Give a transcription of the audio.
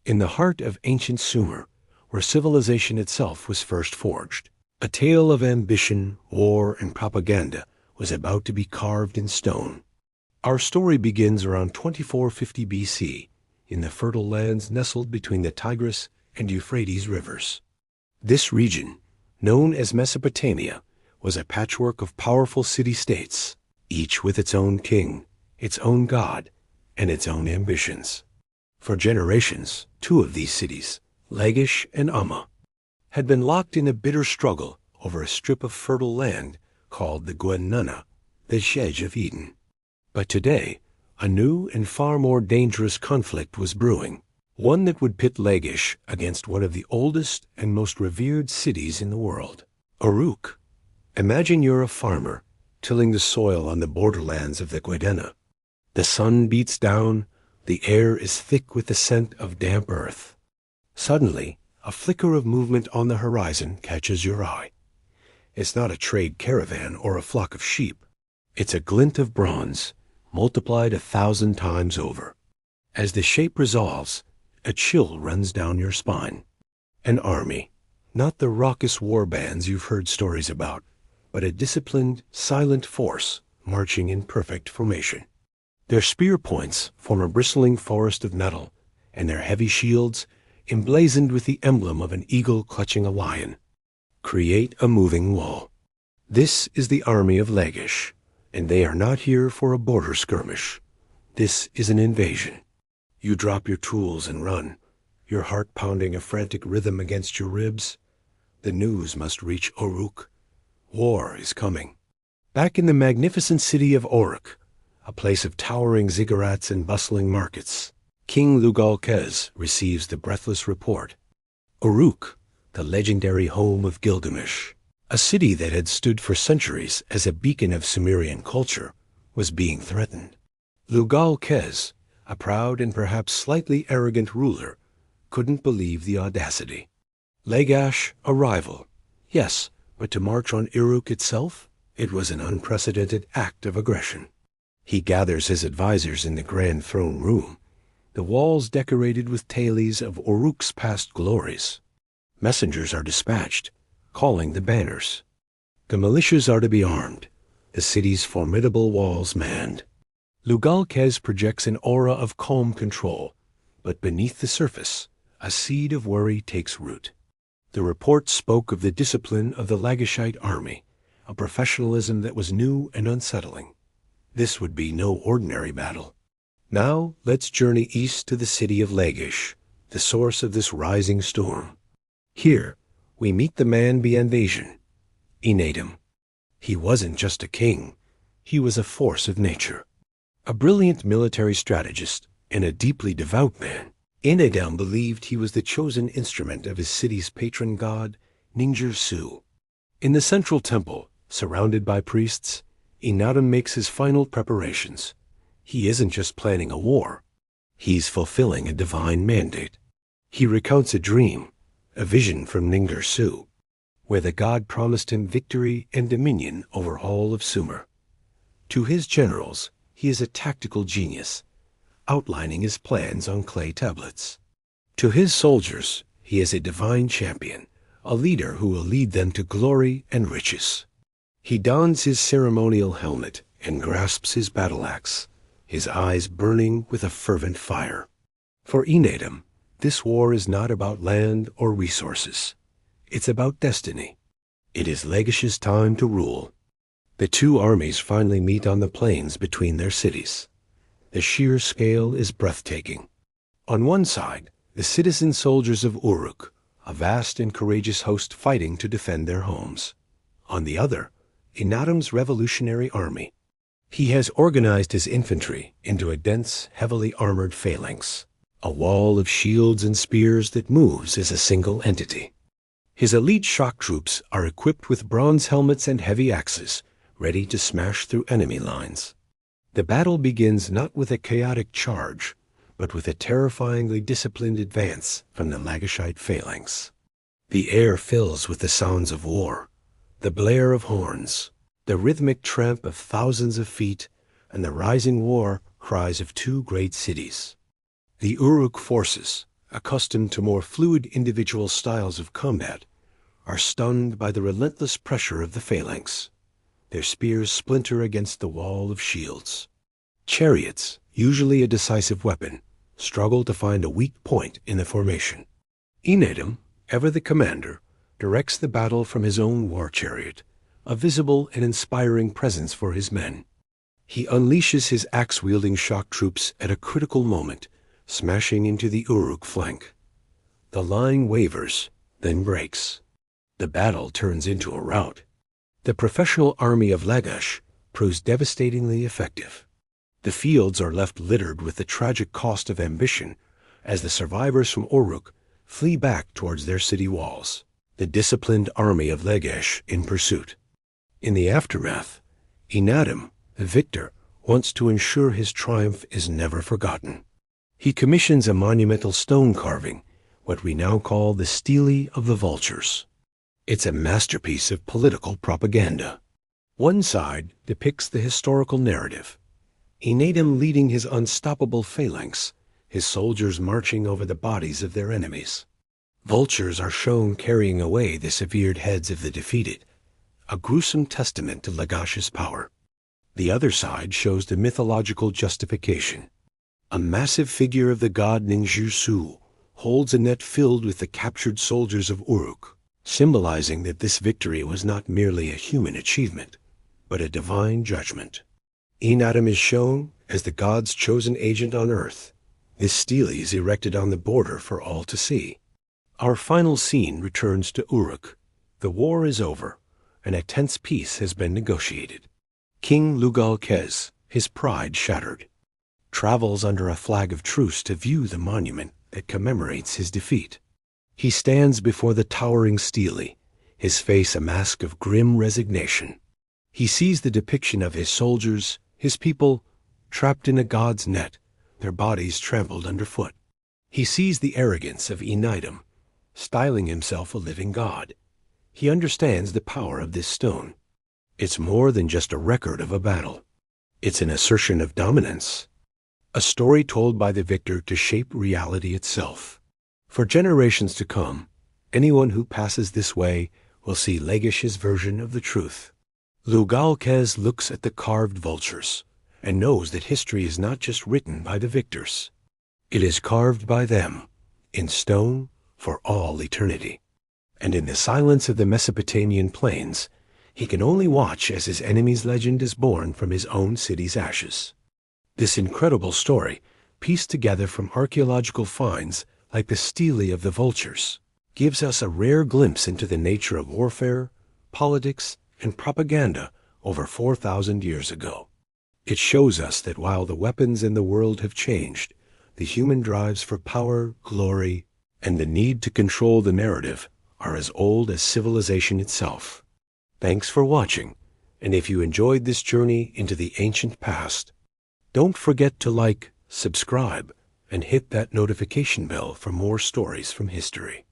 in the heart of ancient Sumer, where civilization itself was first forged. A tale of ambition, war, and propaganda was about to be carved in stone. Our story begins around 2450 BC in the fertile lands nestled between the Tigris and Euphrates rivers. This region, known as Mesopotamia, was a patchwork of powerful city-states, each with its own king, its own god, and its own ambitions. For generations, two of these cities, Lagash and Umma, had been locked in a bitter struggle over a strip of fertile land called the Guanana, the Shedge of Eden. But today, a new and far more dangerous conflict was brewing, one that would pit Lagash against one of the oldest and most revered cities in the world, Uruk. Imagine you're a farmer tilling the soil on the borderlands of the Guanana. The sun beats down, the air is thick with the scent of damp earth. Suddenly, a flicker of movement on the horizon catches your eye. It's not a trade caravan or a flock of sheep. It's a glint of bronze, multiplied 1,000 times over. As the shape resolves, a chill runs down your spine. An army, not the raucous war bands you've heard stories about, but a disciplined, silent force marching in perfect formation. Their spear points form a bristling forest of metal, and their heavy shields, emblazoned with the emblem of an eagle clutching a lion, create a moving wall. This is the army of Lagash, and they are not here for a border skirmish. This is an invasion. You drop your tools and run, your heart pounding a frantic rhythm against your ribs. The news must reach Uruk. War is coming. Back in the magnificent city of Uruk, a place of towering ziggurats and bustling markets, King Lugalkez receives the breathless report. Uruk, the legendary home of Gilgamesh, a city that had stood for centuries as a beacon of Sumerian culture, was being threatened. Lugalkez, a proud and perhaps slightly arrogant ruler, couldn't believe the audacity. Lagash, a rival, yes, but to march on Uruk itself? It was an unprecedented act of aggression. He gathers his advisors in the grand throne room, the walls decorated with tales of Uruk's past glories. Messengers are dispatched, calling the banners. The militias are to be armed, the city's formidable walls manned. Lugalkez projects an aura of calm control, but beneath the surface, a seed of worry takes root. The report spoke of the discipline of the Lagashite army, a professionalism that was new and unsettling. This would be no ordinary battle. Now let's journey east to the city of Lagash, the source of this rising storm. Here, we meet the man beyond invasion, Enadam. He wasn't just a king, he was a force of nature. A brilliant military strategist and a deeply devout man, Enadam believed he was the chosen instrument of his city's patron god, Ningir-Su. In the central temple, surrounded by priests, Enadam makes his final preparations. He isn't just planning a war, he's fulfilling a divine mandate. He recounts a dream, a vision from Ningir-Su, where the god promised him victory and dominion over all of Sumer. To his generals, he is a tactical genius, outlining his plans on clay tablets. To his soldiers, he is a divine champion, a leader who will lead them to glory and riches. He dons his ceremonial helmet and grasps his battle axe, his eyes burning with a fervent fire. For Enadam, this war is not about land or resources. It's about destiny. It is Lagash's time to rule. The two armies finally meet on the plains between their cities. The sheer scale is breathtaking. On one side, the citizen soldiers of Uruk, a vast and courageous host fighting to defend their homes. On the other, Enadam's revolutionary army. He has organized his infantry into a dense, heavily armored phalanx, a wall of shields and spears that moves as a single entity. His elite shock troops are equipped with bronze helmets and heavy axes, ready to smash through enemy lines. The battle begins not with a chaotic charge, but with a terrifyingly disciplined advance from the Lagashite phalanx. The air fills with the sounds of war, the blare of horns, the rhythmic tramp of thousands of feet, and the rising war cries of two great cities. The Uruk forces, accustomed to more fluid individual styles of combat, are stunned by the relentless pressure of the phalanx. Their spears splinter against the wall of shields. Chariots, usually a decisive weapon, struggle to find a weak point in the formation. Enadum, ever the commander, directs the battle from his own war chariot, a visible and inspiring presence for his men. He unleashes his axe-wielding shock troops at a critical moment, smashing into the Uruk flank. The line wavers, then breaks. The battle turns into a rout. The professional army of Lagash proves devastatingly effective. The fields are left littered with the tragic cost of ambition as the survivors from Uruk flee back towards their city walls, the disciplined army of Lagash in pursuit. In the aftermath, Enadum, the victor, wants to ensure his triumph is never forgotten. He commissions a monumental stone carving, what we now call the Stele of the Vultures. It's a masterpiece of political propaganda. One side depicts the historical narrative, Enadum leading his unstoppable phalanx, his soldiers marching over the bodies of their enemies. Vultures are shown carrying away the severed heads of the defeated, a gruesome testament to Lagash's power. The other side shows the mythological justification. A massive figure of the god Ninjutsu holds a net filled with the captured soldiers of Uruk, symbolizing that this victory was not merely a human achievement, but a divine judgment. Enadum is shown as the god's chosen agent on earth. This stele is erected on the border for all to see. Our final scene returns to Uruk. The war is over, and a tense peace has been negotiated. King Lugal-Kez, his pride shattered, travels under a flag of truce to view the monument that commemorates his defeat. He stands before the towering stele, his face a mask of grim resignation. He sees the depiction of his soldiers, his people, trapped in a god's net, their bodies trampled underfoot. He sees the arrogance of Enadum, styling himself a living god. He understands the power of this stone. It's more than just a record of a battle. It's an assertion of dominance, a story told by the victor to shape reality itself. For generations to come, anyone who passes this way will see Lagash's version of the truth. Lugal-Kez looks at the carved vultures and knows that history is not just written by the victors. It is carved by them, in stone, for all eternity. And in the silence of the Mesopotamian plains, he can only watch as his enemy's legend is born from his own city's ashes. This incredible story, pieced together from archaeological finds like the stele of the vultures, gives us a rare glimpse into the nature of warfare, politics, and propaganda over 4,000 years ago. It shows us that while the weapons in the world have changed, the human drives for power, glory, and the need to control the narrative are as old as civilization itself. Thanks for watching, and if you enjoyed this journey into the ancient past, don't forget to like, subscribe, and hit that notification bell for more stories from history.